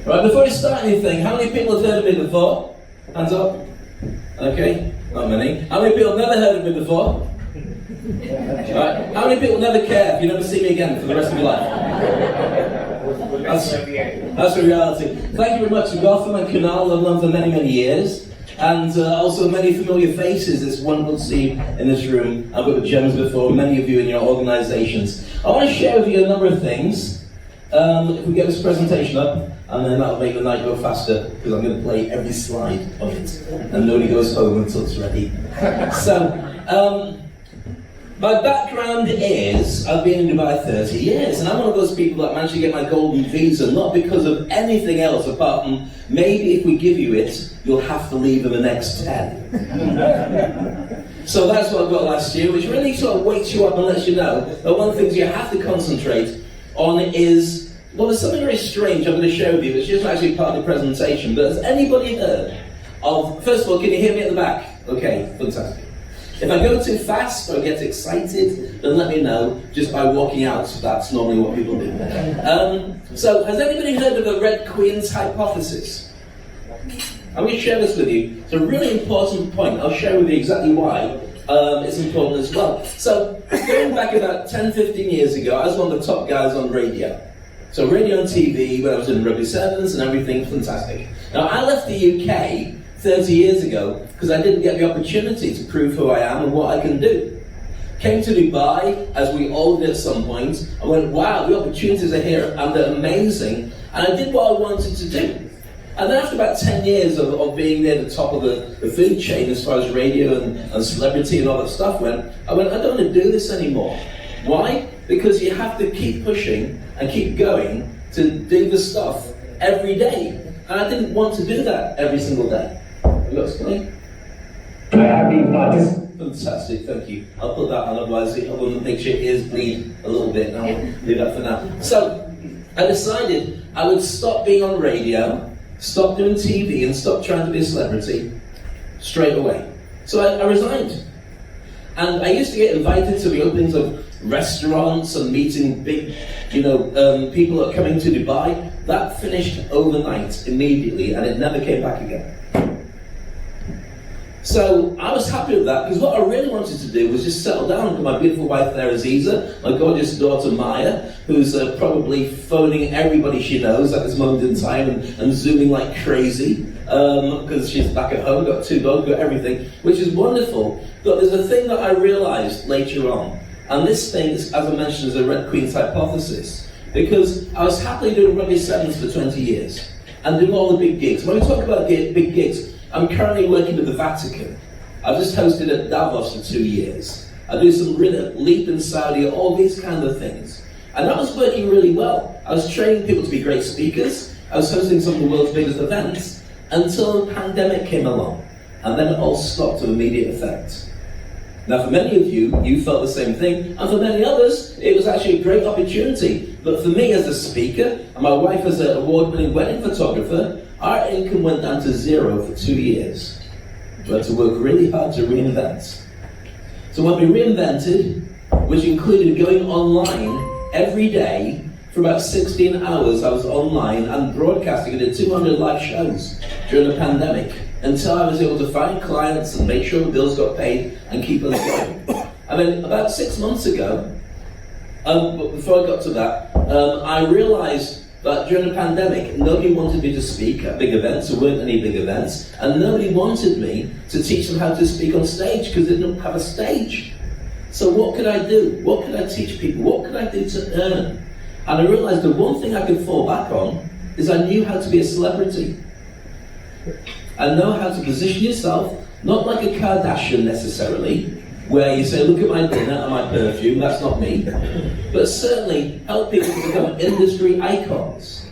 Right, before we start anything, how many people have heard of me before? Hands up. Okay, not many. How many people have never heard of me before? Right. How many people never care if you never see me again for the rest of your life? That's the reality. Thank you very much to Gotham and Canal. I've known for many, many years. And also many familiar faces. It's wonderful to see in this room. I've worked with gems before, many of you in your organisations. I want to share with you a number of things. If we get this presentation up, and then that'll make the night go faster, because I'm going to play every slide of it, and nobody goes home until it's ready. So, my background is, I've been in Dubai 30 years, and I'm one of those people that managed to get my golden visa, not because of anything else apart from, maybe if we give you it, you'll have to leave in the next 10. So that's what I got last year, which really sort of wakes you up and lets you know that one of the things you have to concentrate on is, well, there's something very strange I'm going to share with you, which isn't actually part of the presentation, but has anybody heard of, first of all, can you hear me at the back? Okay, fantastic. If I go too fast or get excited, then let me know just by walking out. That's normally what people do. So, has anybody heard of the Red Queen's hypothesis? I'm going to share this with you. It's a really important point. I'll share with you exactly why it's important as well. So, going back about 10, 15 years ago, I was one of the top guys on radio. So, radio and TV, when I was in Rugby Sevens and everything, fantastic. Now, I left the UK 30 years ago because I didn't get the opportunity to prove who I am and what I can do. Came to Dubai, as we all did at some point. I went, wow, the opportunities are here and they're amazing. And I did what I wanted to do. And then after about 10 years of being near the top of the food chain as far as radio and celebrity and all that stuff went, I don't want to do this anymore. Why? Because you have to keep pushing and keep going to do the stuff every day. And I didn't want to do that every single day. Fantastic, thank you. I'll put that on, otherwise I wouldn't make sure your ears bleed a little bit. I'll leave that for now. So, I decided I would stop being on radio, stop doing TV, and stop trying to be a celebrity straight away. So I resigned. And I used to get invited to the openings of restaurants and meeting big, people that are coming to Dubai. That finished overnight, immediately, and it never came back again. So I was happy with that, because what I really wanted to do was just settle down with my beautiful wife there, Aziza, my gorgeous daughter Maya, who's probably phoning everybody she knows at this moment in time and zooming like crazy, because she's back at home, got 2 dogs, got everything, which is wonderful. But there's a thing that I realised later on, and this thing, as I mentioned, is a Red Queen's hypothesis, because I was happily doing Rugby Sevens for 20 years, and doing all the big gigs. When we talk about big gigs, I'm currently working with the Vatican. I've just hosted at Davos for 2 years. I do some really Leap in Saudi, all these kind of things. And that was working really well. I was training people to be great speakers. I was hosting some of the world's biggest events until the pandemic came along. And then it all stopped with immediate effect. Now for many of you, you felt the same thing. And for many others, it was actually a great opportunity. But for me as a speaker, and my wife as an award-winning wedding photographer, our income went down to 0 for 2 years. We had to work really hard to reinvent. So when we reinvented, which included going online every day for about 16 hours, I was online and broadcasting. I did 200 live shows during the pandemic until I was able to find clients and make sure the bills got paid and keep us going. And then about 6 months ago, but before I got to that, I realized that during the pandemic, nobody wanted me to speak at big events. There weren't any big events. And nobody wanted me to teach them how to speak on stage because they didn't have a stage. So what could I do? What could I teach people? What could I do to earn? And I realized the one thing I could fall back on is I knew how to be a celebrity. I know how to position yourself, not like a Kardashian necessarily, where you say, look at my dinner and my perfume, that's not me. But certainly help people to become industry icons,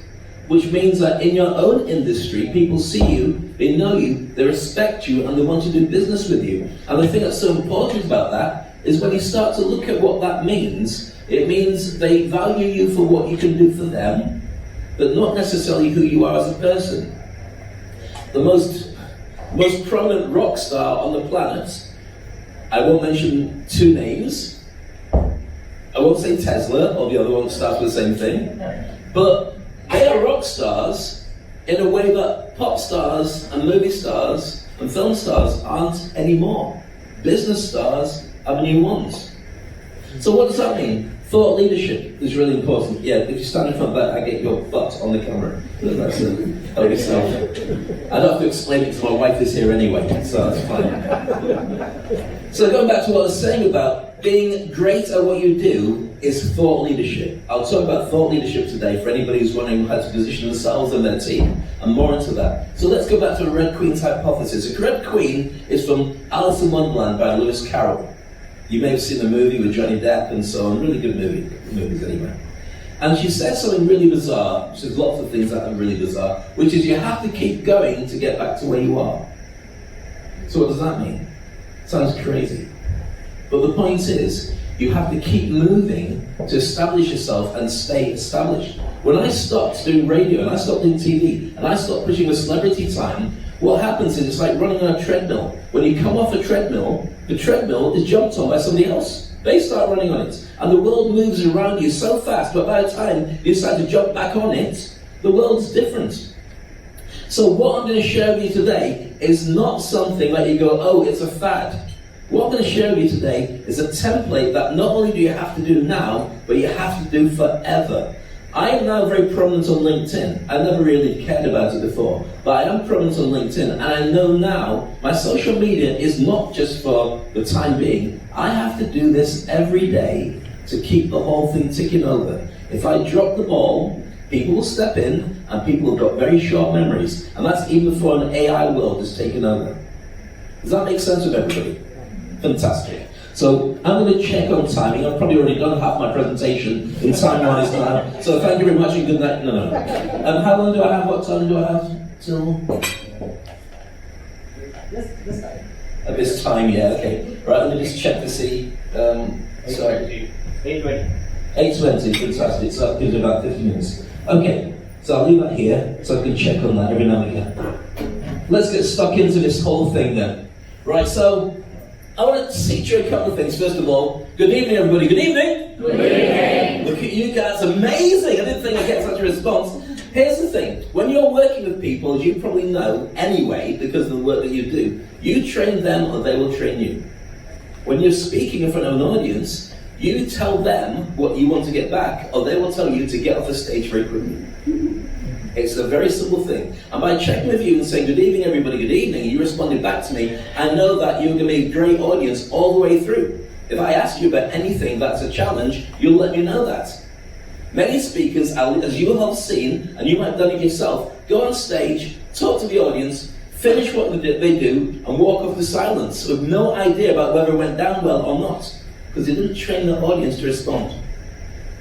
which means that in your own industry, people see you, they know you, they respect you, and they want to do business with you. And the thing that's so important about that is when you start to look at what that means, it means they value you for what you can do for them, but not necessarily who you are as a person. The most prominent rock star on the planet, I won't mention 2 names. I won't say Tesla or the other one that starts with the same thing. But they are rock stars in a way that pop stars and movie stars and film stars aren't anymore. Business stars are the new ones. So what does that mean? Thought leadership is really important. Yeah, if you stand in front of that, I get your butt on the camera. That's it. Help yourself. I don't have to explain it because my wife is here anyway, so that's fine. So going back to what I was saying about being great at what you do is thought leadership. I'll talk about thought leadership today for anybody who's wondering how to position themselves and their team. I'm more into that. So let's go back to the Red Queen's hypothesis. A Red Queen is from Alice in Wonderland by Lewis Carroll. You may have seen the movie with Johnny Depp and so on. Really good movies anyway. And she says something really bizarre. She says lots of things that are really bizarre, which is you have to keep going to get back to where you are. So what does that mean? Sounds crazy. But the point is, you have to keep moving to establish yourself and stay established. When I stopped doing radio and I stopped doing TV and I stopped pushing the celebrity time, what happens is it's like running on a treadmill. When you come off a treadmill, the treadmill is jumped on by somebody else. They start running on it. And the world moves around you so fast, but by the time you decide to jump back on it, the world's different. So what I'm going to share with you today is not something that you go, oh, it's a fad. What I'm going to share with you today is a template that not only do you have to do now, but you have to do forever. I am now very prominent on LinkedIn. I never really cared about it before, but I am prominent on LinkedIn, and I know now my social media is not just for the time being. I have to do this every day to keep the whole thing ticking over. If I drop the ball, people will step in, and people have got very short memories, and that's even before an AI world has taken over. Does that make sense with everybody? Fantastic. So I'm going to check on timing. I've probably already done half my presentation in time-wise now. So thank you very much and good night. No. How long do I have? What time do I have? Till? This time. At this time, yeah, okay. Right, let me just check to see. Sorry. 8:20. 8:20, fantastic. So that gives me about 50 minutes. Okay, so I'll leave that here so I can check on that every now and again. Let's get stuck into this whole thing then. Right, so I want to teach you a couple of things. First of all, good evening, everybody. Good evening. Good evening. Look at you guys, amazing. I didn't think I'd get such a response. Here's the thing. When you're working with people, as you probably know anyway, because of the work that you do, you train them or they will train you. When you're speaking in front of an audience, you tell them what you want to get back, or they will tell you to get off the stage very quickly. It's a very simple thing. And by checking with you and saying, good evening, everybody, good evening, and you responded back to me, I know that you're going to be a great audience all the way through. If I ask you about anything that's a challenge, you'll let me know that. Many speakers, as you will have seen, and you might have done it yourself, go on stage, talk to the audience, finish what they do, and walk off to silence with no idea about whether it went down well or not, because they didn't train the audience to respond.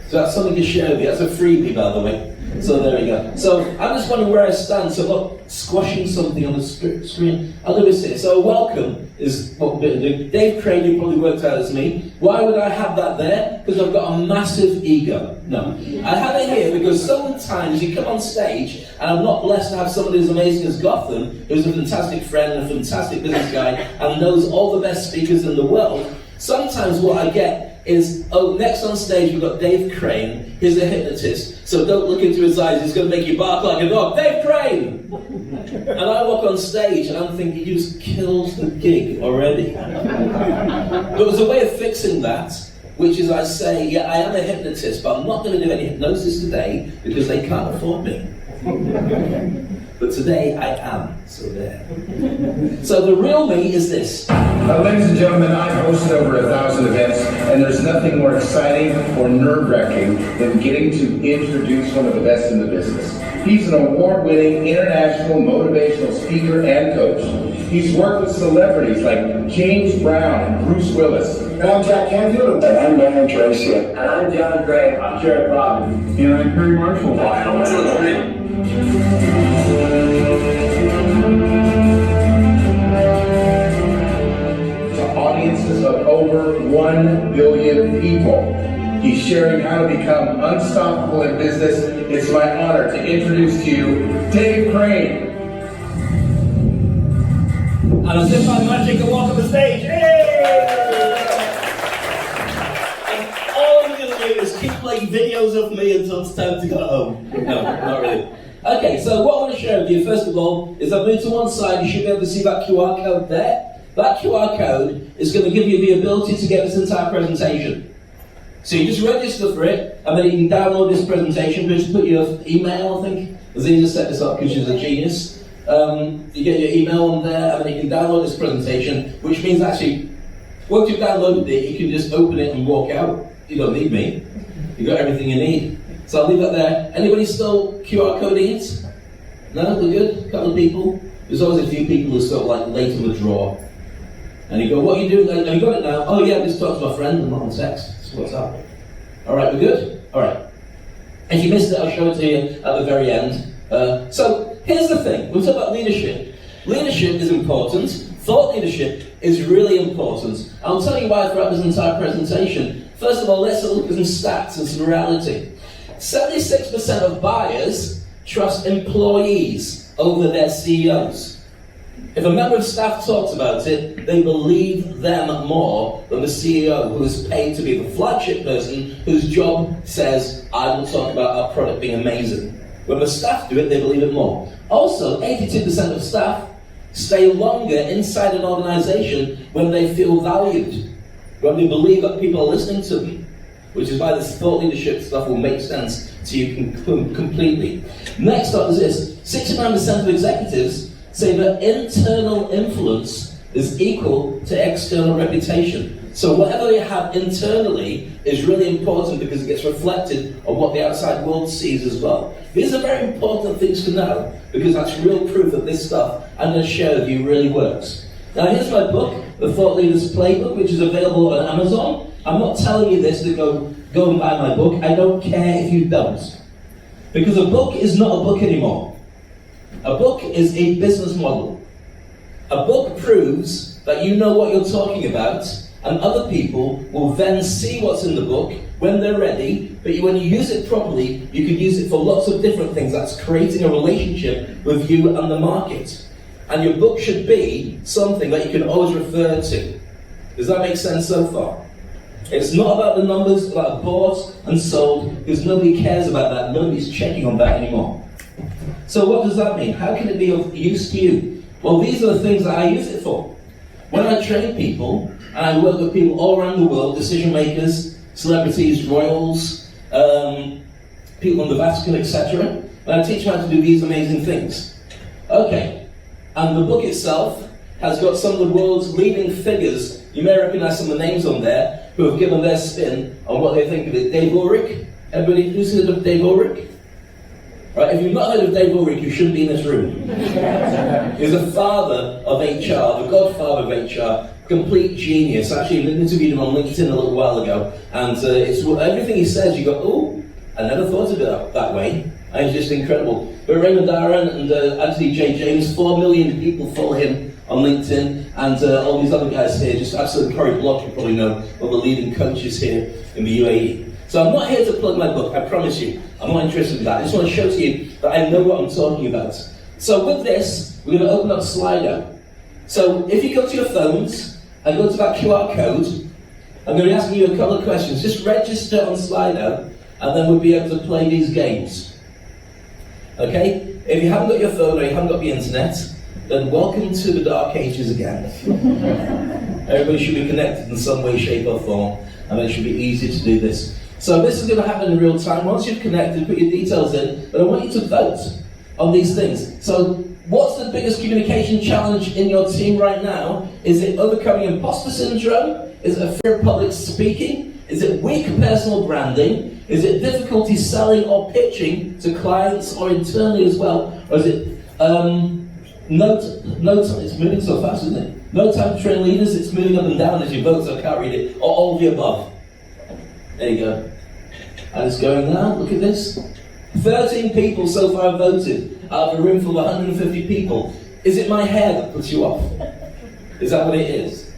So that's something to share with you. That's a freebie, by the way. So there we go. So I'm just wondering where I stand. So look, squashing something on the screen. I'll do this here. So welcome is what we're going to do. Dave Crane, who probably worked out as me. Why would I have that there? Because I've got a massive ego. No. I have it here because sometimes you come on stage, and I'm not blessed to have somebody as amazing as Gotham, who's a fantastic friend and a fantastic business guy, and knows all the best speakers in the world. Sometimes what I get is, oh, next on stage we've got Dave Crane. He's a hypnotist, so don't look into his eyes, he's going to make you bark like a dog. Dave Crane! And I walk on stage and I'm thinking, you just killed the gig already. But there's a way of fixing that, which is I say, yeah, I am a hypnotist, but I'm not going to do any hypnosis today because they can't afford me. But today I am, so there. So the real me is this. Ladies and gentlemen, I've hosted over 1,000 events, and there's nothing more exciting or nerve-wracking than getting to introduce one of the best in the business. He's an award-winning international motivational speaker and coach. He's worked with celebrities like James Brown and Bruce Willis. And I'm Jack Canfield. And I'm Larry Tracy. And I'm John Gray. I'm Jared Bob. And I'm Perry Marshall. To audiences of over 1 billion people. He's sharing how to become unstoppable in business. It's my honor to introduce to you Dave Crane. And as if by magic, I walk on the stage. Hey! And all I'm going to do is keep playing videos of me until it's time to go home. No, not really. Okay, so what I want to share with you, first of all, is I've moved to one side. You should be able to see that QR code there. That QR code is going to give you the ability to get this entire presentation. So you just register for it, and then you can download this presentation. Just put your email, I think. Azina set this up because she's a genius. You get your email on there, and then you can download this presentation, which means actually, once you've downloaded it, you can just open it and walk out. You don't need me. You've got everything you need. So I'll leave that there. Anybody still QR coding it? No? We're good? A couple of people? There's always a few people who are sort of like late on the draw. And you go, what are you doing? Have you got it now? Oh yeah, I just talked to my friend. I'm not on text. That's what's up. Alright, we're good? Alright. If you missed it, I'll show it to you at the very end. So, here's the thing. We'll talk about leadership. Leadership is important. Thought leadership is really important. I'll tell you why throughout this entire presentation. First of all, let's look at some stats and some reality. 76% of buyers trust employees over their CEOs. If a member of staff talks about it, they believe them more than the CEO who is paid to be the flagship person whose job says, I will talk about our product being amazing. When the staff do it, they believe it more. Also, 82% of staff stay longer inside an organization when they feel valued, when they believe that people are listening to them, which is why this thought leadership stuff will make sense to you completely. Next up is this. 69% of executives say that internal influence is equal to external reputation. So whatever you have internally is really important because it gets reflected on what the outside world sees as well. These are very important things to know because that's real proof that this stuff I'm going to share with you really works. Now here's my book, The Thought Leader's Playbook, which is available on Amazon. I'm not telling you this to go and buy my book. I don't care if you don't. Because a book is not a book anymore. A book is a business model. A book proves that you know what you're talking about, and other people will then see what's in the book when they're ready, but when you use it properly, you can use it for lots of different things. That's creating a relationship with you and the market. And your book should be something that you can always refer to. Does that make sense so far? It's not about the numbers that are bought and sold, because nobody cares about that. Nobody's checking on that anymore. So what does that mean? How can it be of use to you? Well, these are the things that I use it for. When I train people, and I work with people all around the world, decision makers, celebrities, royals, people in the Vatican, etc., and I teach them how to do these amazing things. Okay, and the book itself has got some of the world's leading figures. You may recognize some of the names on there who have given their spin on what they think of it. Dave Ulrich. Everybody who's heard of Dave Ulrich? Right, if you've not heard of Dave Ulrich, you shouldn't be in this room. He's the father of HR, the godfather of HR, complete genius. Actually, I interviewed him on LinkedIn a little while ago, and it's everything he says, you go, oh, I never thought of it that way. And it's just incredible. But Raymond Darren and Anthony J. James, 4 million people follow him on LinkedIn, and all these other guys here, just absolutely Cory Block, you probably know, one of the leading coaches here in the UAE. So I'm not here to plug my book, I promise you. I'm not interested in that. I just want to show to you that I know what I'm talking about. So with this, we're going to open up Slido. So if you go to your phones and go to that QR code, I'm going to be asking you a couple of questions. Just register on Slido, and then we'll be able to play these games. Okay? If you haven't got your phone or you haven't got the internet, then welcome to the dark ages again. Everybody should be connected in some way, shape or form, and it should be easy to do this. So this is going to happen in real time. Once you've connected, put your details in, but I want you to vote on these things. So what's the biggest communication challenge in your team right now? Is it overcoming imposter syndrome? Is it a fear of public speaking? Is it weak personal branding? Is it difficulty selling or pitching to clients or internally as well? Or is it it's moving so fast, isn't it? No time to train leaders, it's moving up and down as you vote, so I can't read it. Or all of the above. There you go. And it's going now, look at this. 13 people so far voted out of a room full of 150 people. Is it my hair that puts you off? Is that what it is?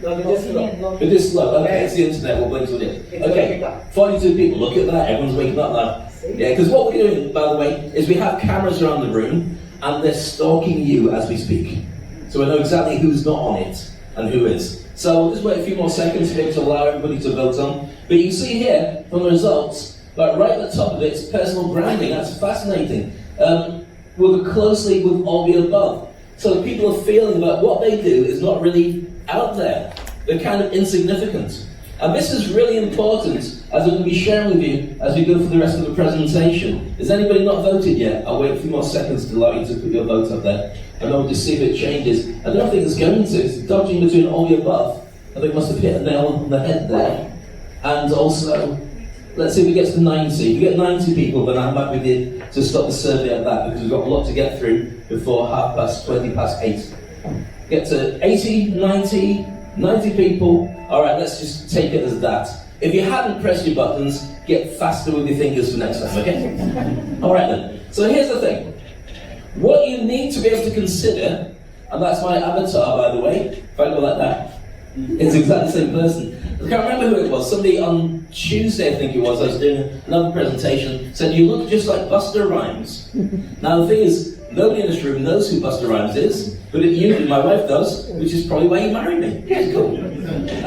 No, it is slow. It is slow, okay, it's the internet, we'll blame to it. Okay, 42 people, look at that, everyone's waking up now. Yeah, because what we're doing, by the way, is we have cameras around the room, and they're stalking you as we speak. So we know exactly who's not on it, and who is. So we'll just wait a few more seconds to be able to allow everybody to vote on. But you can see here, from the results, like right at the top of it, it's personal branding. That's fascinating. work closely with all the above. So people are feeling that what they do is not really out there. They're kind of insignificant. And this is really important, as I'm going to be sharing with you as we go through the rest of the presentation. Has anybody not voted yet? I'll wait a few more seconds to allow you to put your vote up there. And I'll just see if it changes. I don't think it's going to. It's dodging between all the above. I think it must have hit a nail on the head there. And also, let's see if it gets to 90. If you get 90 people, then I'm happy to stop the survey at that, because we've got a lot to get through before 8:20. Get to 80, 90 people. All right, let's just take it as that. If you haven't pressed your buttons, get faster with your fingers for next time, okay? All right then. So here's the thing. What you need to be able to consider, and that's my avatar, by the way, if I go like that, it's exactly the same person. I can't remember who it was. Somebody on Tuesday, I think it was, I was doing another presentation, said, you look just like Buster Rhymes. Now the thing is, nobody in this room knows who Buster Rhymes is, but you do, my wife does, which is probably why you married me. It's cool.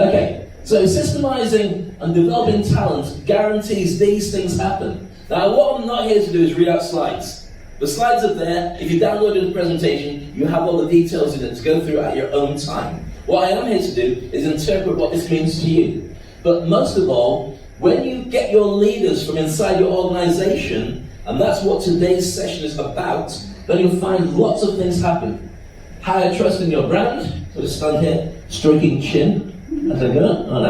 Okay, so systemizing and developing talent guarantees these things happen. Now what I'm not here to do is read out slides. The slides are there. If you downloaded the presentation, you have all the details in it to go through at your own time. What I am here to do is interpret what this means to you. But most of all, when you get your leaders from inside your organization, and that's what today's session is about, then you'll find lots of things happen. Higher trust in your brand, so just stand here, stroking chin, as I go, like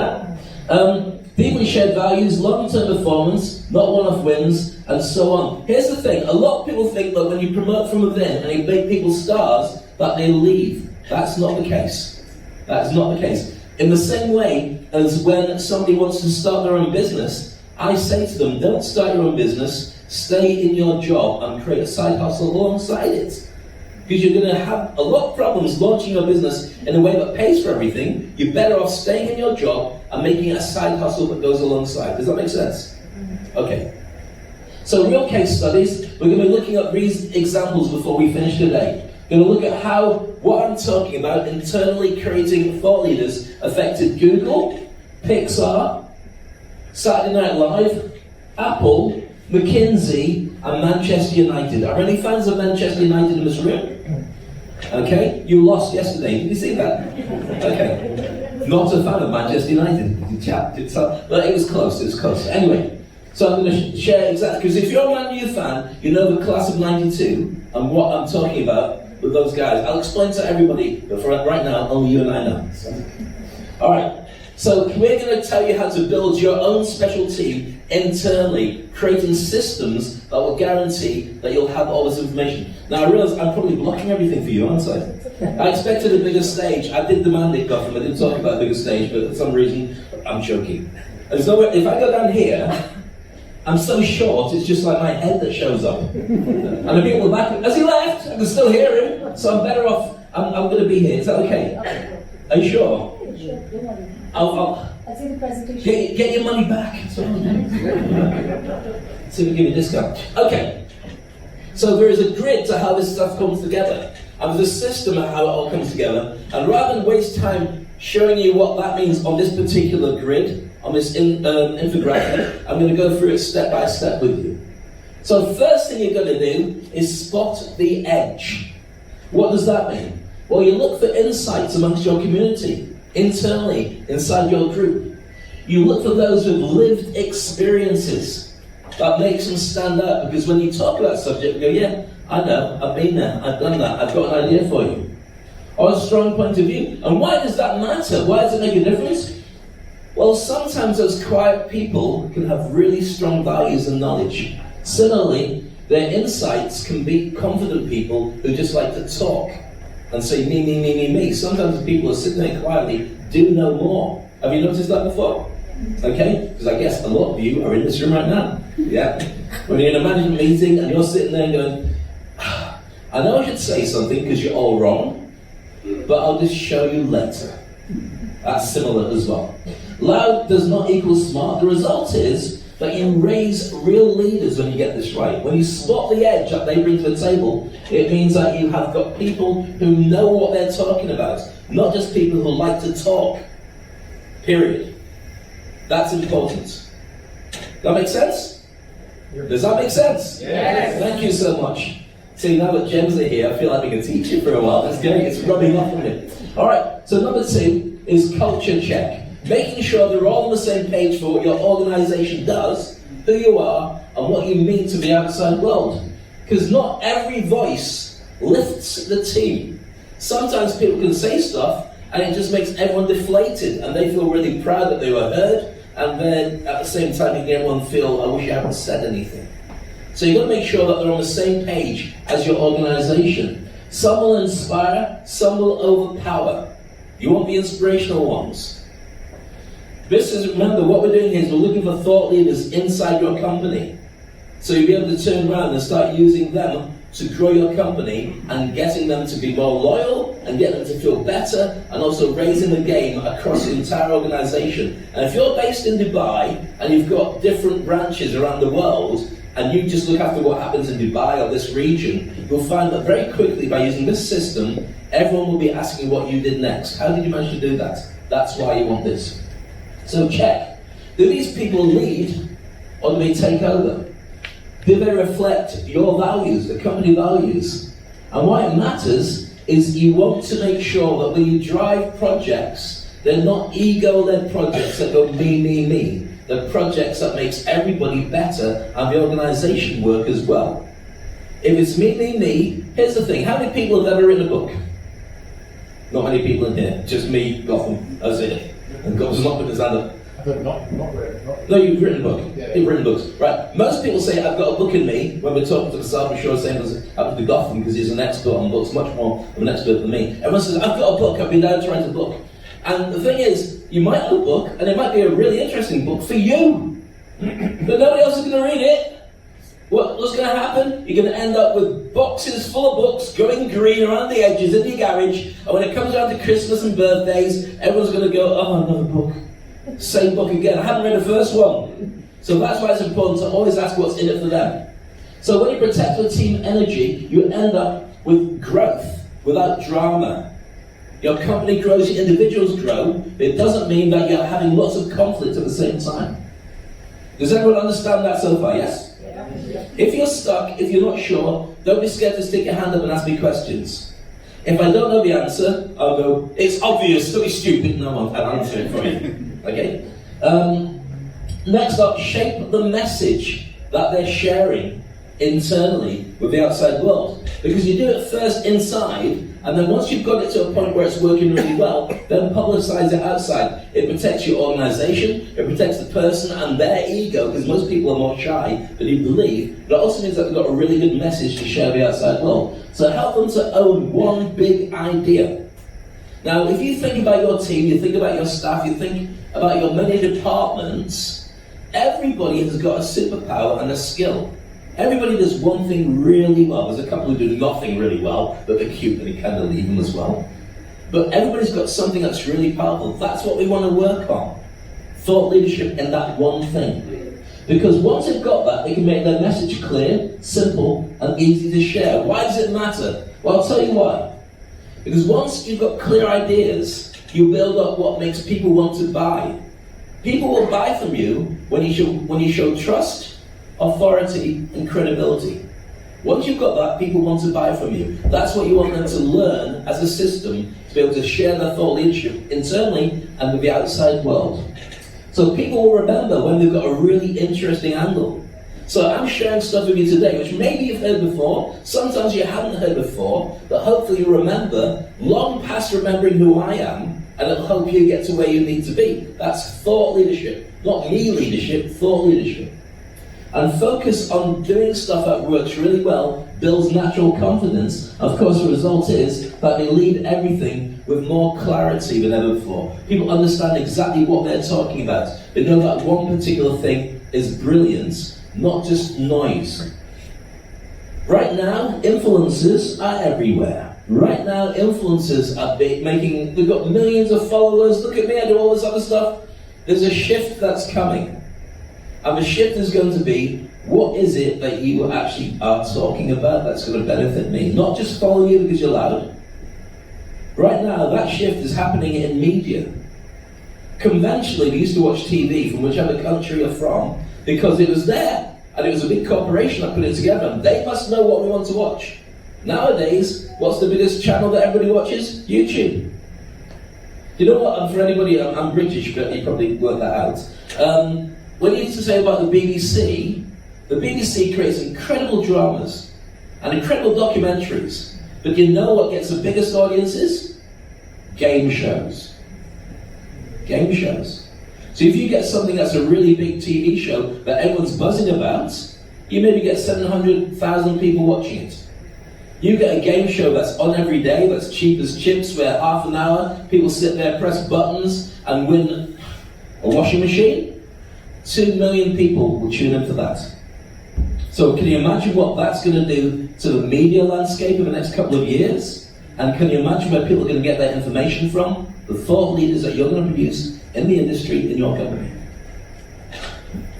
that. Deeply shared values, long-term performance, not one-off wins, and so on. Here's the thing, a lot of people think that when you promote from within and you make people stars, that they leave. That's not the case. That is not the case. In the same way as when somebody wants to start their own business, I say to them, don't start your own business, stay in your job and create a side hustle alongside it. Because you're going to have a lot of problems launching your business in a way that pays for everything. You're better off staying in your job and making a side hustle that goes alongside. Does that make sense? Okay. So real case studies, we're going to be looking at these examples before we finish today. We're going to look at how what I'm talking about, internally creating thought leaders, affected Google, Pixar, Saturday Night Live, Apple, McKinsey, and Manchester United. Are there any fans of Manchester United in this room? Okay, you lost yesterday. Did you see that? Okay. Not a fan of Manchester United. But it was close, it was close. Anyway, so I'm going to share exactly, because if you're a Man U fan, you know the class of 92 and what I'm talking about with those guys. I'll explain to everybody, but for right now, only you and I know. Alright, so we're going to tell you how to build your own special team internally, creating systems that will guarantee that you'll have all this information. Now I realise I'm probably blocking everything for you, aren't I? I expected a bigger stage. I did demand it, Gotham. I didn't talk about a bigger stage, but for some reason, I'm joking. There's nowhere, if I go down here, I'm so short, it's just like my head that shows up. And the people back, as he left, I can still hear him, so I'm better off, I'm going to be here. Is that okay? Are you sure? I'll see the presentation. Get your money back. See if we give you a discount. Okay. So there is a grid to how this stuff comes together. And there's a system of how it all comes together. And rather than waste time showing you what that means on this particular grid, on this infographic, I'm going to go through it step by step with you. So the first thing you're going to do is spot the edge. What does that mean? Well, you look for insights amongst your community, internally, inside your group. You look for those with lived experiences. That makes them stand out, because when you talk about a subject, you go, yeah, I know, I've been there, I've done that, I've got an idea for you. Or a strong point of view. And why does that matter? Why does it make a difference? Well, sometimes those quiet people can have really strong values and knowledge. Similarly, their insights can beat confident people who just like to talk and say me, me, me, me, me. Sometimes the people who are sitting there quietly do know more. Have you noticed that before? Okay? Because I guess a lot of you are in this room right now. Yeah? When you're in a management meeting and you're sitting there going, I know I should say something because you're all wrong, but I'll just show you later. That's similar as well. Loud does not equal smart. The result is that you raise real leaders when you get this right. When you spot the edge that they bring to the table, it means that you have got people who know what they're talking about, not just people who like to talk. Period. That's important. That make sense? Does that make sense? Yes. Thank you so much. See, now that James are here, I feel like being a teacher for a while. That's great. It's rubbing off on me. All right, so number 2 is culture check. Making sure they're all on the same page for what your organization does, who you are, and what you mean to the outside world. Because not every voice lifts the team. Sometimes people can say stuff, and it just makes everyone deflated, and they feel really proud that they were heard, and then at the same time, you get everyone feel, I wish I hadn't said anything. So you've got to make sure that they're on the same page as your organization. Some will inspire, some will overpower. You want the inspirational ones. This is, remember, what we're doing here is we're looking for thought leaders inside your company. So you'll be able to turn around and start using them to grow your company and getting them to be more loyal and get them to feel better, and also raising the game across the entire organization. And if you're based in Dubai and you've got different branches around the world, and you just look after what happens in Dubai or this region, you'll find that very quickly by using this system, everyone will be asking what you did next. How did you manage to do that? That's why you want this. So check. Do these people lead, or do they take over? Do they reflect your values, the company values? And why it matters is you want to make sure that when you drive projects, they're not ego-led projects that go me, me, me. They're projects that makes everybody better and the organization work as well. If it's me, me, me, here's the thing. How many people have ever written a book? Not many people in here. Just me, Gotham. That's it. And Gotham's not put his hand up. No, you've written a book. Yeah. You've written books. Right. Most people say, I've got a book in me, when we're talking to the self-assured saying up to Gotham, because he's an expert on books, much more of an expert than me. Everyone says, I've got a book, I've been down to write a book. And the thing is, you might have a book, and it might be a really interesting book for you, but nobody else is going to read it. What's going to happen? You're going to end up with boxes full of books going green around the edges in your garage, and when it comes around to Christmas and birthdays, everyone's going to go, oh, another book. Same book again. I haven't read the first one. So that's why it's important to always ask what's in it for them. So when you protect the team energy, you end up with growth without drama. Your company grows, your individuals grow. It doesn't mean that you're having lots of conflict at the same time. Does everyone understand that so far? Yes? Yeah. If you're stuck, if you're not sure, don't be scared to stick your hand up and ask me questions. If I don't know the answer, I'll go, it's obvious, don't be stupid. No, I'll answer it for you. Okay? Next up, shape the message that they're sharing internally with the outside world. Because you do it first inside, and then once you've got it to a point where it's working really well, then publicize it outside. It protects your organization, it protects the person and their ego, because most people are more shy than you believe. But it also means that they've got a really good message to share with the outside world. So help them to own one big idea. Now, if you think about your team, you think about your staff, you think about your many departments, everybody has got a superpower and a skill. Everybody does one thing really well. There's a couple who do nothing really well, but they're cute and you kind of leave them as well. But everybody's got something that's really powerful. That's what we want to work on. Thought leadership in that one thing. Because once they've got that, they can make their message clear, simple, and easy to share. Why does it matter? Well, I'll tell you why. Because once you've got clear ideas, you build up what makes people want to buy. People will buy from you when you show trust, authority, and credibility. Once you've got that, people want to buy from you. That's what you want them to learn as a system, to be able to share their thought leadership internally and with the outside world. So people will remember when they've got a really interesting angle. So I'm sharing stuff with you today, which maybe you've heard before, sometimes you haven't heard before, but hopefully you remember, long past remembering who I am, and it'll help you get to where you need to be. That's thought leadership. Not me leadership, thought leadership. And focus on doing stuff that works really well, builds natural confidence. Of course, the result is that they lead everything with more clarity than ever before. People understand exactly what they're talking about. They know that one particular thing is brilliant, not just noise. Right now, influencers are everywhere. Right now, influencers are they've got millions of followers. Look at me, I do all this other stuff. There's a shift that's coming. And the shift is going to be, what is it that you actually are talking about that's going to benefit me? Not just follow you because you're loud. Right now, that shift is happening in media. Conventionally, we used to watch TV from whichever country you're from, because it was there. And it was a big corporation that put it together, and they must know what we want to watch. Nowadays, what's the biggest channel that everybody watches? YouTube. You know what, and for anybody, I'm British, but you probably worked that out. What you used to say about the BBC creates incredible dramas and incredible documentaries. But you know what gets the biggest audiences? Game shows. Game shows. So if you get something that's a really big TV show that everyone's buzzing about, you maybe get 700,000 people watching it. You get a game show that's on every day, that's cheap as chips, where half an hour, people sit there, press buttons, and win a washing machine. 2 million people will tune in for that. So can you imagine what that's going to do to the media landscape in the next couple of years? And can you imagine where people are going to get that information from? The thought leaders that you're going to produce in the industry, in your company.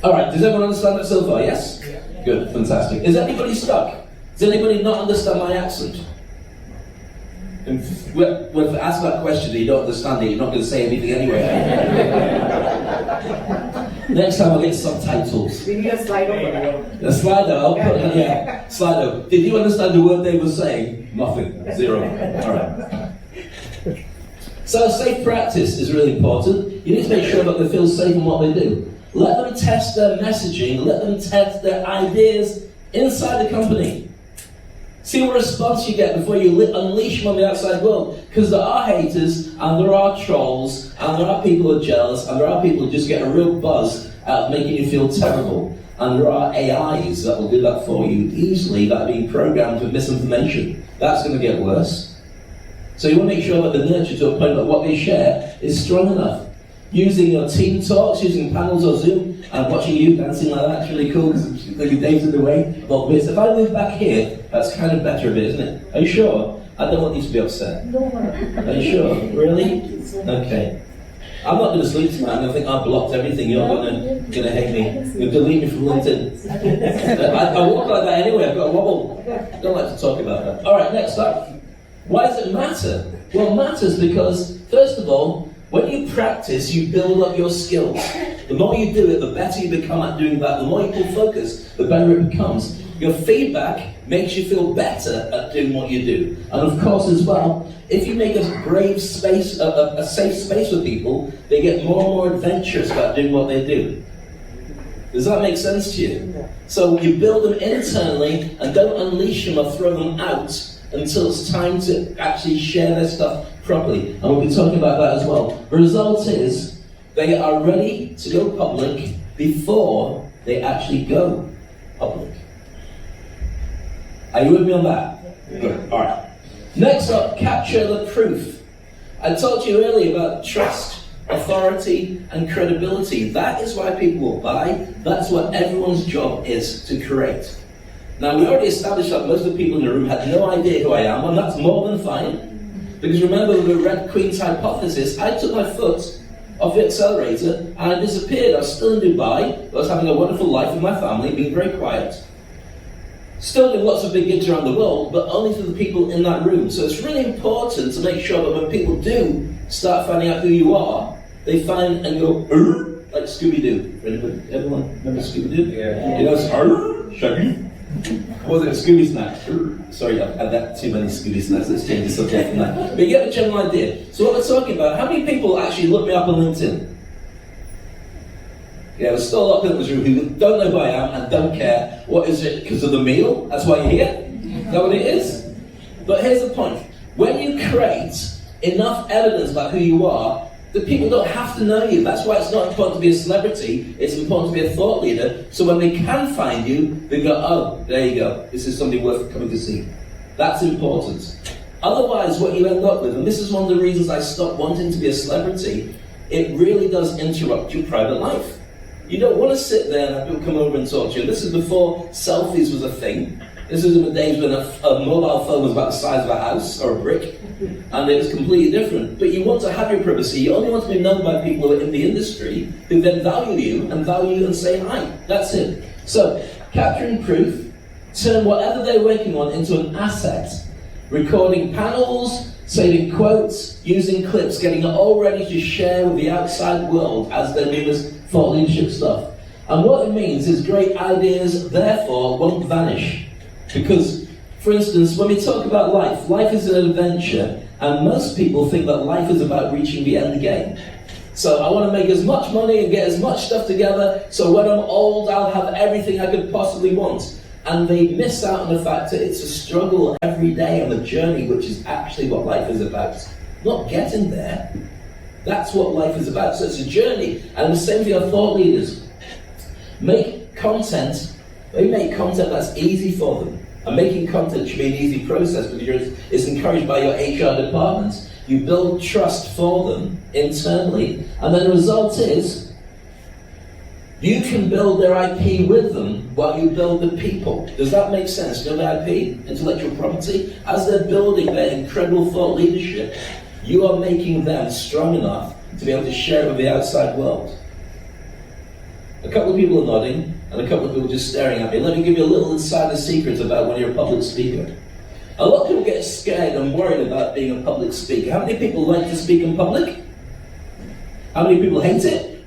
All right, does everyone understand that so far, yes? Yeah. Good, fantastic. Is anybody stuck? Does anybody not understand my accent? When I ask that question and you don't understand it, you're not going to say anything anyway. Next time I'll get subtitles. We need a Slido. A Slido, I'll put it, yeah. Slido. Did you understand the word they were saying? Nothing. Zero. Alright. So safe practice is really important. You need to make sure that they feel safe in what they do. Let them test their messaging, let them test their ideas inside the company. See what response you get before you unleash them on the outside world. Because there are haters, and there are trolls, and there are people who are jealous, and there are people who just get a real buzz out of making you feel terrible. And there are AIs that will do that for you easily, that are being programmed with misinformation. That's going to get worse. So you want to make sure that they're nurtured to a point that what they share is strong enough. Using your team talks, using panels or Zoom, and watching you dancing like that's really cool because maybe Dave's in the way. But if I move back here, that's kind of better a bit, isn't it? Are you sure? I don't want you to be upset. No. Are you sure? Really? Okay. I'm not going to sleep tonight. I'm going to think I've blocked everything. You're going to hate me. You'll delete me from LinkedIn. I walk like that anyway. I've got a wobble. Don't like to talk about that. All right, next up. Why does it matter? Well, it matters because, first of all, when you practice, you build up your skills. The more you do it, the better you become at doing that. The more you can focus, the better it becomes. Your feedback makes you feel better at doing what you do. And of course, as well, if you make a brave space, a safe space for people, they get more and more adventurous about doing what they do. Does that make sense to you? So you build them internally and don't unleash them or throw them out until it's time to actually share their stuff properly. And we'll be talking about that as well. The result is they are ready to go public before they actually go public. Are you with me on that? Good. All right. Next up, capture the proof. I told you earlier about trust, authority, and credibility. That is why people will buy. That's what everyone's job is to create. Now, we already established that most of the people in the room had no idea who I am, and that's more than fine. Because remember the Red Queen's hypothesis, I took my foot off the accelerator and I disappeared. I was still in Dubai, I was having a wonderful life with my family, being very quiet. Still doing lots of big gigs around the world, but only for the people in that room. So it's really important to make sure that when people do start finding out who you are, they find and go, like Scooby-Doo. Everyone remember Scooby-Doo? Yeah. You know, Shaggy. Was it a Scooby snack? Sorry, I've had that too many Scooby snacks. Let's change the subject from that. But you get the general idea. So what we're talking about, how many people actually look me up on LinkedIn? Yeah, there's still a lot of people in this room who don't know who I am and don't care. What is it? Because of the meal? That's why you're here? Is that what it is? But here's the point. When you create enough evidence about who you are, the people don't have to know you. That's why it's not important to be a celebrity. It's important to be a thought leader. So when they can find you, they go, oh, there you go. This is somebody worth coming to see. That's important. Otherwise, what you end up with, and this is one of the reasons I stopped wanting to be a celebrity, it really does interrupt your private life. You don't want to sit there and have people come over and talk to you. This is before selfies was a thing. This was in the days when a mobile phone was about the size of a house or a brick, and it was completely different. But you want to have your privacy. You only want to be known by people who are in the industry who then value you and say hi. That's it. So, capturing proof, turn whatever they're working on into an asset. Recording panels, saving quotes, using clips, getting it all ready to share with the outside world as they're doing this thought leadership stuff. And what it means is great ideas, therefore, won't vanish. Because, for instance, when we talk about life, life is an adventure, and most people think that life is about reaching the end game. So I want to make as much money and get as much stuff together, so when I'm old, I'll have everything I could possibly want. And they miss out on the fact that it's a struggle every day on the journey, which is actually what life is about. Not getting there. That's what life is about. So it's a journey. And the same for your thought leaders. Make content that's easy for them. And making content should be an easy process because it's encouraged by your HR department. You build trust for them internally, and then the result is you can build their IP with them while you build the people. Does that make sense? You know the IP, intellectual property? As they're building their incredible thought leadership, you are making them strong enough to be able to share it with the outside world. A couple of people are nodding, and a couple of people just staring at me. Let me give you a little insider secret about when you're a public speaker. A lot of people get scared and worried about being a public speaker. How many people like to speak in public? How many people hate it?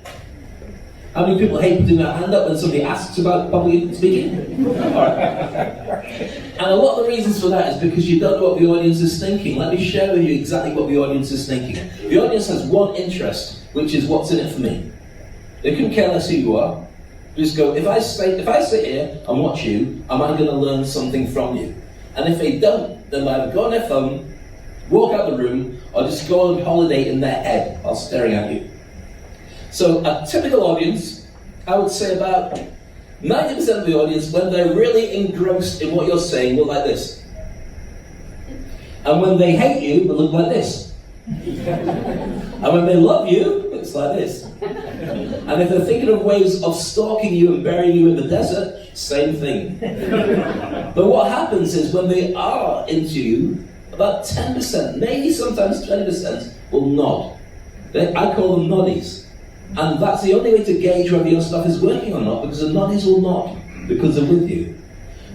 How many people hate putting their hand up when somebody asks about public speaking? Alright. And a lot of the reasons for that is because you don't know what the audience is thinking. Let me share with you exactly what the audience is thinking. The audience has one interest, which is what's in it for me. They couldn't care less who you are. Just go, if I sit here and watch you, am I going to learn something from you? And if they don't, then they'll either go on their phone, walk out the room, or just go on holiday in their head while staring at you. So a typical audience, I would say about 90% of the audience, when they're really engrossed in what you're saying, look like this. And when they hate you, they look like this. And when they love you, it's like this. And if they're thinking of ways of stalking you and burying you in the desert, same thing. But what happens is when they are into you, about 10%, maybe sometimes 20% will nod. I call them noddies. And that's the only way to gauge whether your stuff is working or not, because the noddies will nod, because they're with you.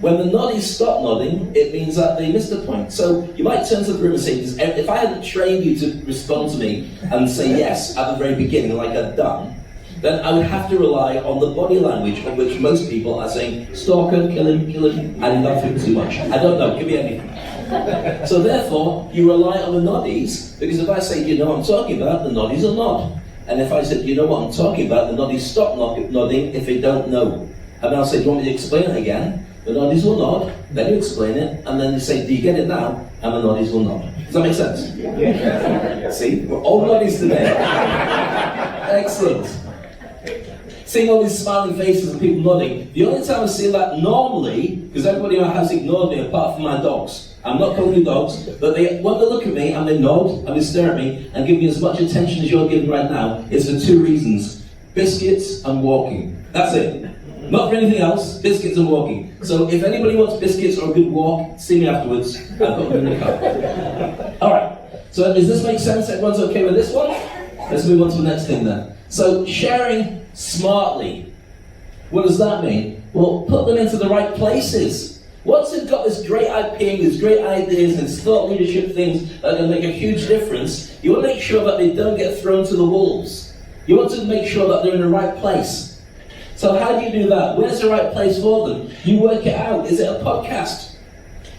When the noddies stop nodding, it means that they missed the point. So you might turn to the room and say, if I hadn't trained you to respond to me and say yes at the very beginning, like I'd done, then I would have to rely on the body language on which most people are saying, stalker, kill him, I did not think too much. I don't know, give me anything. So therefore, you rely on the noddies, because if I say, you know what I'm talking about, the noddies will nod. And if I said, you know what I'm talking about, the noddies stop nodding if they don't know. And I'll say, do you want me to explain it again? The noddies will nod, then you explain it, and then you say, do you get it now? And the noddies will nod. Does that make sense? Yeah. See, we're all noddies today. Excellent. Seeing all these smiling faces and people nodding. The only time I see that normally, because everybody in my house ignored me apart from my dogs. I'm not calling you dogs, but when they look at me and they nod and they stare at me and give me as much attention as you're giving right now, it's for two reasons. Biscuits and walking. That's it. Not for anything else, biscuits and walking. So if anybody wants biscuits or a good walk, see me afterwards. I've got them in the car. Alright, so does this make sense? Everyone's okay with this one? Let's move on to the next thing then. So sharing smartly. What does that mean? Well, put them into the right places. Once they've got this great IP, these great ideas, and thought leadership things that are going to make a huge difference, you want to make sure that they don't get thrown to the wolves. You want to make sure that they're in the right place. So how do you do that? Where's the right place for them? You work it out. Is it a podcast?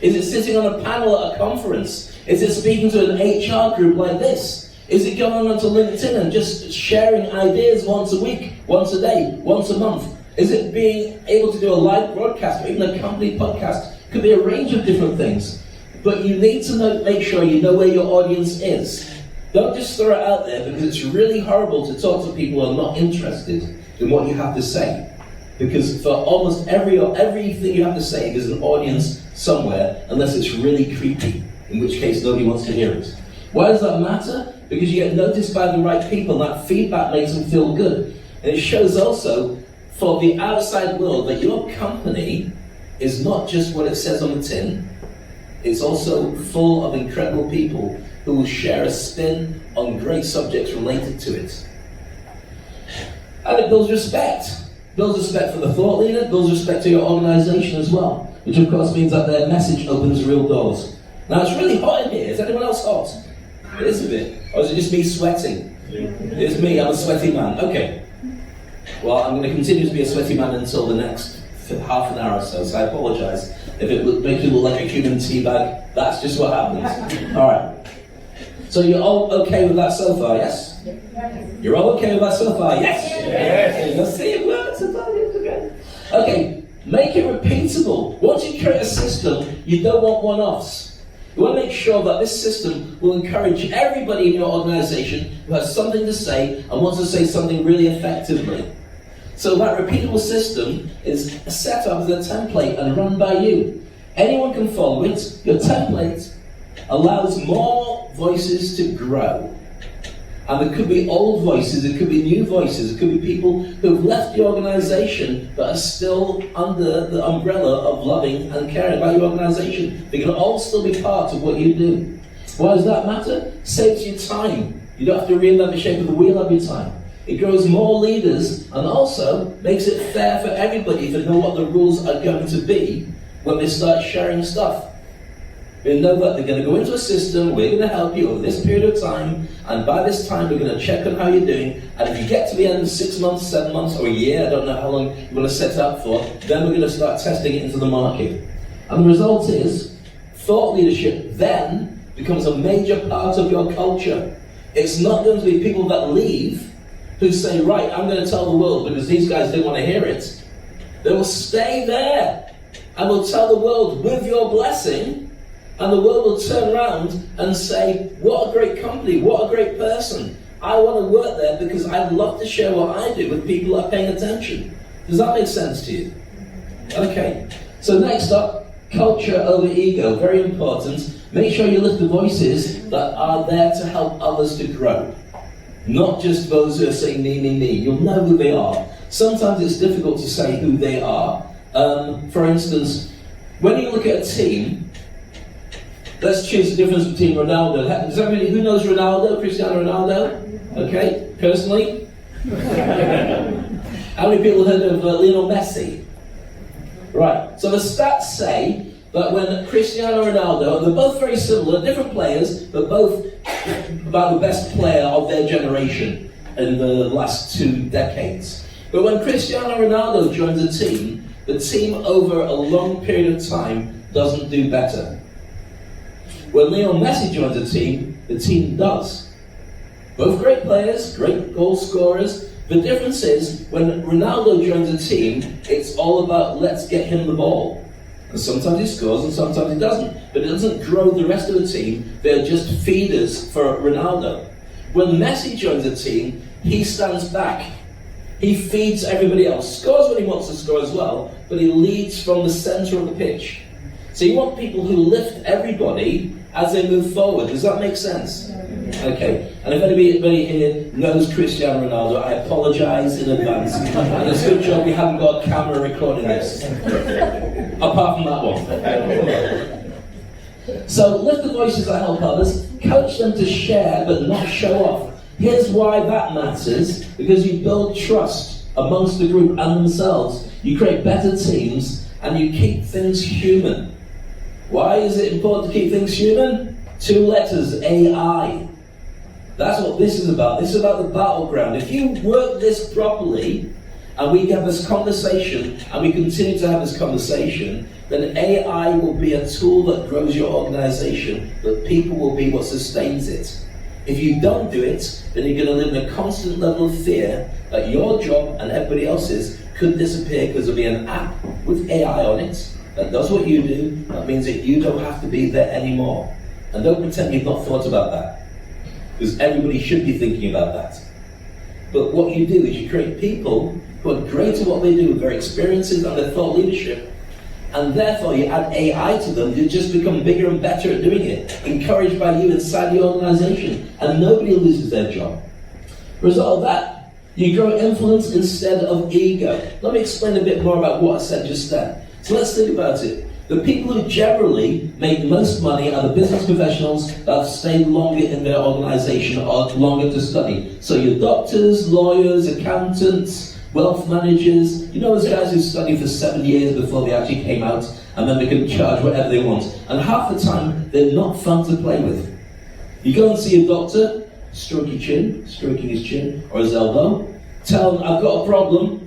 Is it sitting on a panel at a conference? Is it speaking to an HR group like this? Is it going on to LinkedIn and just sharing ideas once a week, once a day, once a month? Is it being able to do a live broadcast or even a company podcast? It could be a range of different things. But you need to make sure you know where your audience is. Don't just throw it out there, because it's really horrible to talk to people who are not interested in what you have to say. Because for almost everything you have to say, there's an audience somewhere, unless it's really creepy, in which case nobody wants to hear it. Why does that matter? Because you get noticed by the right people, and that feedback makes them feel good. And it shows also for the outside world that your company is not just what it says on the tin, it's also full of incredible people who will share a spin on great subjects related to it. And it builds respect. Builds respect for the thought leader, builds respect to your organization as well, which of course means that their message opens real doors. Now it's really hot in here. Is anyone else hot? It is a bit. Or is it just me sweating? It's me, I'm a sweaty man. Okay. Well, I'm going to continue to be a sweaty man until the next half an hour or so I apologise. If it makes you look like a human teabag, that's just what happens. Alright. So you're all okay with that so far, yes? You're all okay with that so far, yes? Yes. You'll see it works. Okay, make it repeatable. Once you create a system, you don't want one-offs. You want to make sure that this system will encourage everybody in your organisation who has something to say and wants to say something really effectively. So that repeatable system is set up as a template and run by you. Anyone can follow it. Your template allows more voices to grow. And it could be old voices, it could be new voices, it could be people who've left the organisation but are still under the umbrella of loving and caring about your organisation. They can all still be part of what you do. Why does that matter? Saves you time. You don't have to reinvent the shape of the wheel every time. It grows more leaders and also makes it fair for everybody to know what the rules are going to be when they start sharing stuff. They know that they're going to go into a system, we're going to help you over this period of time, and by this time we're going to check on how you're doing, and if you get to the end of 6 months, 7 months, or a year, I don't know how long you want to set it up for, then we're going to start testing it into the market. And the result is, thought leadership then becomes a major part of your culture. It's not going to be people that leave who say, right, I'm going to tell the world because these guys didn't want to hear it. They will stay there and will tell the world with your blessing, and the world will turn around and say, what a great company, what a great person. I want to work there because I'd love to share what I do with people that are paying attention. Does that make sense to you? Okay. So next up, culture over ego. Very important. Make sure you lift the voices that are there to help others to grow. Not just those who are saying me, me, me. You'll know who they are. Sometimes it's difficult to say who they are. For instance, when you look at a team, let's choose the difference between Ronaldo. Does everybody, who knows Ronaldo, Cristiano Ronaldo? Okay, personally? How many people heard of Lionel Messi? Right, so the stats say that when Cristiano Ronaldo, they're both very similar, different players, but both about the best player of their generation in the last 2 decades. But when Cristiano Ronaldo joins a team, the team over a long period of time doesn't do better. When Lionel Messi joins a team, the team does. Both great players, great goal scorers. The difference is, when Ronaldo joins a team, it's all about let's get him the ball. And sometimes he scores and sometimes he doesn't. But it doesn't grow the rest of the team. They're just feeders for Ronaldo. When Messi joins a team, he stands back. He feeds everybody else. Scores when he wants to score as well, but he leads from the centre of the pitch. So you want people who lift everybody as they move forward. Does that make sense? Okay. And if anybody here knows Cristiano Ronaldo, I apologise in advance. And it's a good job we haven't got a camera recording this. Apart from that one. So lift the voices that help others, coach them to share but not show off. Here's why that matters, because you build trust amongst the group and themselves. You create better teams and you keep things human. Why is it important to keep things human? 2 letters, AI. That's what this is about. This is about the battleground. If you work this properly, and we have this conversation, and we continue to have this conversation, then AI will be a tool that grows your organization, but people will be what sustains it. If you don't do it, then you're going to live in a constant level of fear that your job and everybody else's could disappear because there'll be an app with AI on it that does what you do. That means that you don't have to be there anymore. And don't pretend you've not thought about that, because everybody should be thinking about that. But what you do is you create people who are great at what they do, with their experiences and their thought leadership, and therefore you add AI to them, you just become bigger and better at doing it, encouraged by you inside the organization, and nobody loses their job. Result of that, you grow influence instead of ego. Let me explain a bit more about what I said just then. So let's think about it. The people who generally make most money are the business professionals that have stayed longer in their organization or longer to study. So your doctors, lawyers, accountants, wealth managers, you know those guys who study for 7 years before they actually came out, and then they can charge whatever they want. And half the time, they're not fun to play with. You go and see a doctor, stroking his chin, or his elbow, tell him, I've got a problem.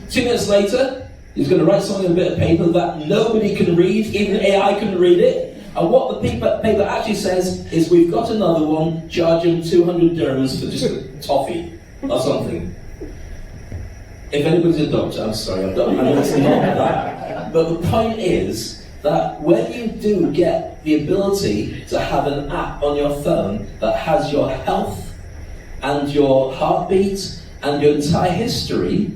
2 minutes later, he's going to write something on a bit of paper that nobody can read, even AI couldn't read it. And what the paper actually says is, we've got another one, charge him 200 dirhams for just a toffee or something. If anybody's a doctor, I'm sorry, I know it's not that. But the point is that when you do get the ability to have an app on your phone that has your health and your heartbeat and your entire history,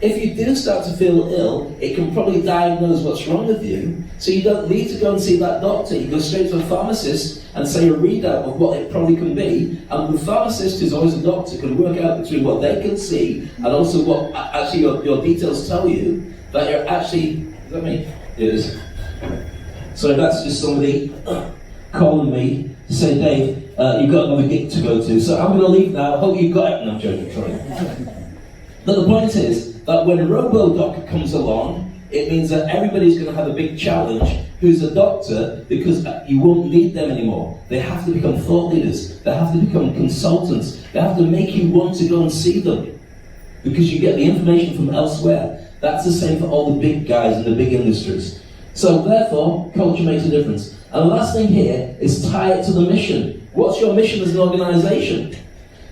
if you do start to feel ill, it can probably diagnose what's wrong with you. So you don't need to go and see that doctor. You go straight to a pharmacist and say a readout of what it probably can be. And the pharmacist, who's always a doctor, can work out between what they can see and also what actually your details tell you that you're actually. Does that mean? It is. So that's just somebody calling me to say, Dave, you've got another gig to go to. So I'm going to leave now. I hope you got it. No, I'm joking. Sorry. But the point is that when a robo-doc comes along, it means that everybody's going to have a big challenge who's a doctor, because you won't need them anymore. They have to become thought leaders. They have to become consultants. They have to make you want to go and see them, because you get the information from elsewhere. That's the same for all the big guys in the big industries. So therefore, culture makes a difference. And the last thing here is tie it to the mission. What's your mission as an organization?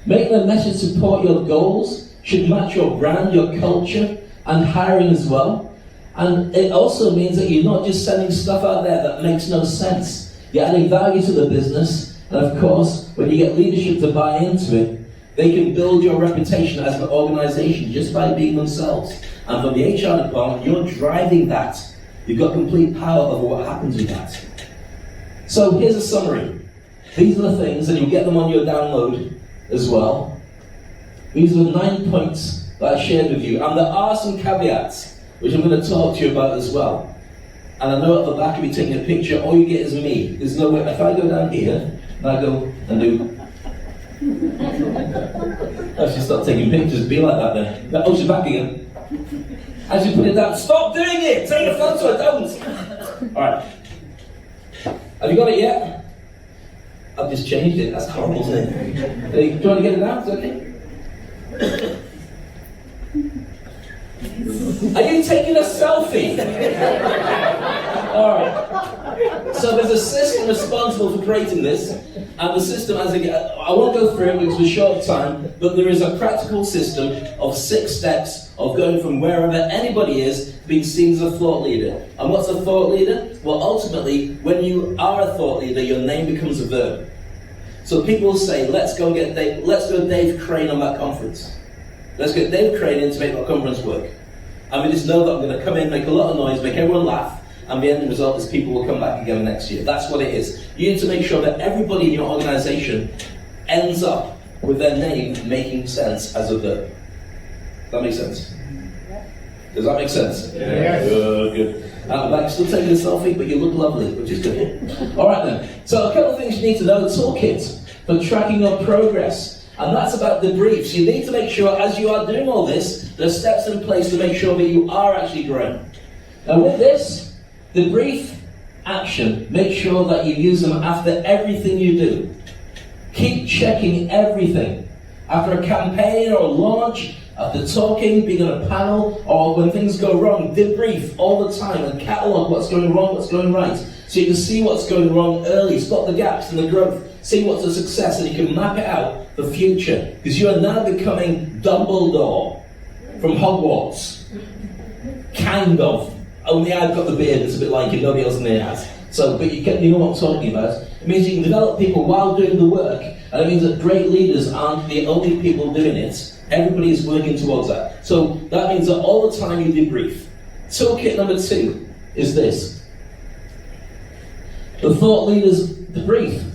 Make the message support your goals, should match your brand, your culture, and hiring as well. And it also means that you're not just sending stuff out there that makes no sense. You're adding value to the business, and of course, when you get leadership to buy into it, they can build your reputation as an organization just by being themselves. And from the HR department, you're driving that. You've got complete power over what happens with that. So here's a summary. These are the things, and you'll get them on your download as well. These are the 9 points that I shared with you. And there are some caveats, which I'm going to talk to you about as well. And I know at the back, if you're taking a picture, all you get is me. There's no way. If I go down here, and I go and do... I should start taking pictures, be like that then. Oh, she's back again. As you put it down, stop doing it! Take a photo, don't! Alright. Have you got it yet? I've just changed it. That's horrible, isn't it? Do you want to get it out? Is that okay? Are you taking a selfie? Alright. So there's a system responsible for creating this, and the system, I won't go through it because it's a short time, but there is a practical system of 6 steps of going from wherever anybody is to being seen as a thought leader. And what's a thought leader? Well, ultimately, when you are a thought leader, your name becomes a verb. So people say, let's go Dave Crane on that conference. Let's get Dave Crane in to make that conference work. And we just know that I'm going to come in, make a lot of noise, make everyone laugh, and the end result is people will come back again next year. That's what it is. You need to make sure that everybody in your organization ends up with their name making sense as a verb. Does that make sense? Does that make sense? Yes. Good. Like still taking a selfie, but you look lovely, which is good. All right then. So a couple of things you need to know. Toolkit for tracking your progress. And that's about debriefs. You need to make sure, as you are doing all this, there's steps in place to make sure that you are actually growing. Now with this, debrief action, make sure that you use them after everything you do. Keep checking everything. After a campaign or a launch, after talking, being on a panel, or when things go wrong, debrief all the time and catalogue what's going wrong, what's going right. So you can see what's going wrong early, spot the gaps in the growth, see what's a success, and you can map it out for future. Because you are now becoming Dumbledore from Hogwarts. Kind of. Only I've got the beard that's a bit like it, nobody else in there has. So, but you know what I'm talking about. It means you can develop people while doing the work, and it means that great leaders aren't the only people doing it. Everybody is working towards that. So that means that all the time you debrief. Toolkit number 2 is this. The thought leaders debrief.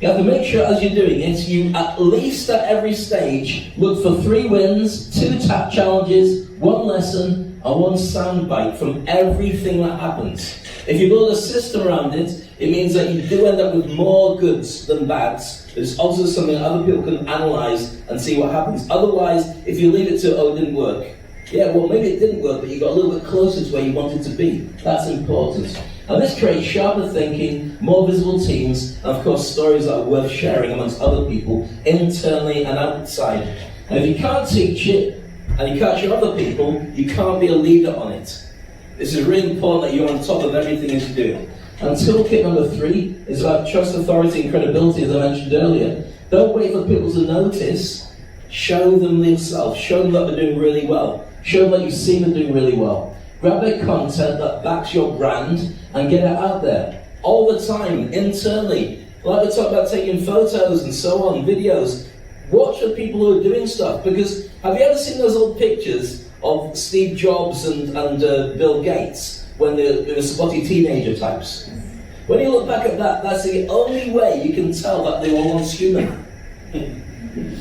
You have to make sure as you're doing it, you at least at every stage look for 3 wins, 2 tap challenges, 1 lesson, and 1 soundbite from everything that happens. If you build a system around it, it means that you do end up with more goods than bads. It's also something that other people can analyze and see what happens. Otherwise, if you leave it to, oh, it didn't work. Yeah, well, maybe it didn't work, but you got a little bit closer to where you wanted to be. That's important. And this creates sharper thinking, more visible teams, and of course, stories that are worth sharing amongst other people, internally and outside. And if you can't teach it, and you can't show other people, you can't be a leader on it. This is really important that you're on top of everything that you do. And toolkit number 3 is about trust, authority, and credibility, as I mentioned earlier. Don't wait for people to notice. Show them themselves. Show them that they're doing really well. Show them that you've seen them doing really well. Grab their content that backs your brand and get it out there. All the time, internally. Like we talk about taking photos and so on, videos. Watch the people who are doing stuff, because have you ever seen those old pictures of Steve Jobs and Bill Gates when they were spotty teenager types? When you look back at that, that's the only way you can tell that they were once human.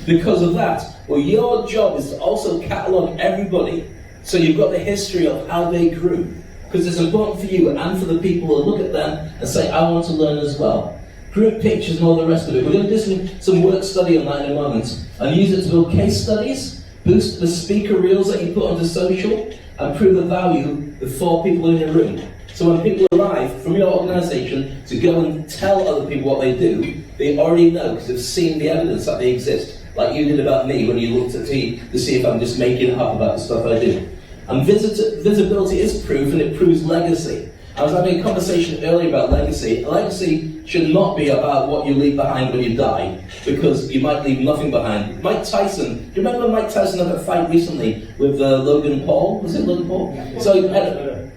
Because of that, well, your job is to also catalogue everybody, so you've got the history of how they grew. Because it's important for you and for the people who look at them and say, I want to learn as well. Group pictures and all the rest of it. We're going to do some work study on that in a moment, and use it to build case studies, boost the speaker reels that you put onto social, and prove the value before people in your room. So when people arrive from your organisation to go and tell other people what they do, they already know because they've seen the evidence that they exist, like you did about me when you looked at me to see if I'm just making it up about the stuff I do. And visibility is proof, and it proves legacy. I was having a conversation earlier about legacy. Legacy should not be about what you leave behind when you die, because you might leave nothing behind. Mike Tyson, do you remember Mike Tyson had a fight recently with Logan Paul? Was it Logan Paul? Yeah. So he had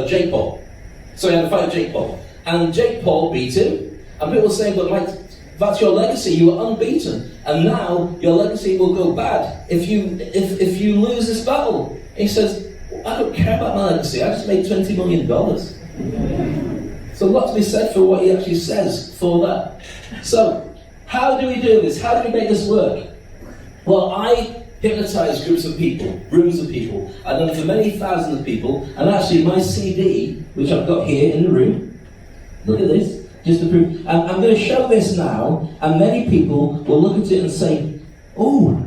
Jake Paul. So he had a fight with Jake Paul. And Jake Paul beat him. And people were saying, but Mike, that's your legacy, you were unbeaten. And now your legacy will go bad if you lose this battle. He says, I don't care about my legacy, I just made $20 million. So a lot to be said for what he actually says for that. So, how do we do this? How do we make this work? Well, I hypnotize groups of people, rooms of people. I've done it for many thousands of people, and actually my CD, which I've got here in the room, look at this, just to prove, I'm going to show this now, and many people will look at it and say, oh,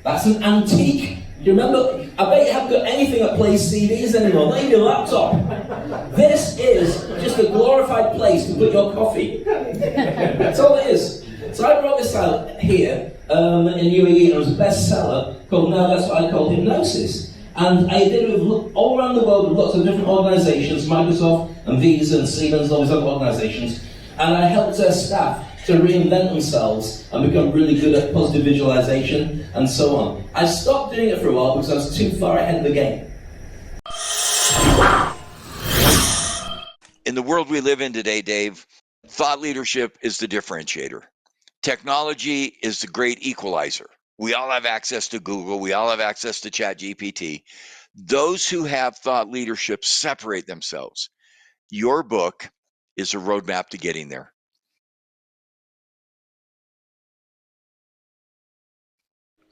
that's an antique. Do you remember? I bet you haven't got anything that plays CDs anymore, not even your laptop. This is just a glorified place to put your coffee. That's all it is. So I brought this out here in UAE, and it was a bestseller called, now that's what I call hypnosis. And I did it with all around the world with lots of different organizations, Microsoft and Visa and Siemens and all these other organizations. And I helped their staff to reinvent themselves and become really good at positive visualization and so on. I stopped doing it for a while because I was too far ahead of the game. In the world we live in today, Dave, thought leadership is the differentiator. Technology is the great equalizer. We all have access to Google. We all have access to ChatGPT. Those who have thought leadership separate themselves. Your book is a roadmap to getting there.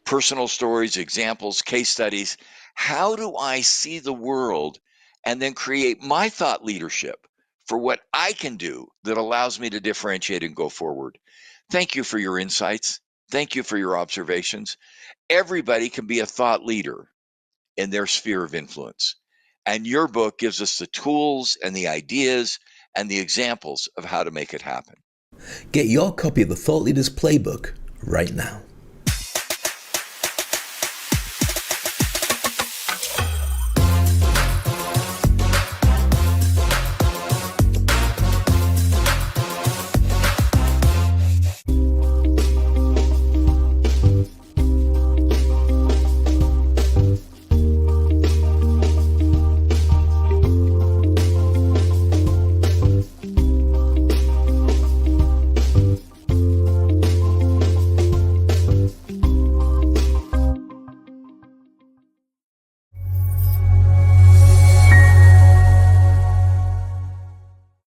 Personal stories, examples, case studies. How do I see the world and then create my thought leadership for what I can do that allows me to differentiate and go forward? Thank you for your insights. Thank you for your observations. Everybody can be a thought leader in their sphere of influence. And your book gives us the tools and the ideas and the examples of how to make it happen. Get your copy of the Thought Leaders Playbook right now.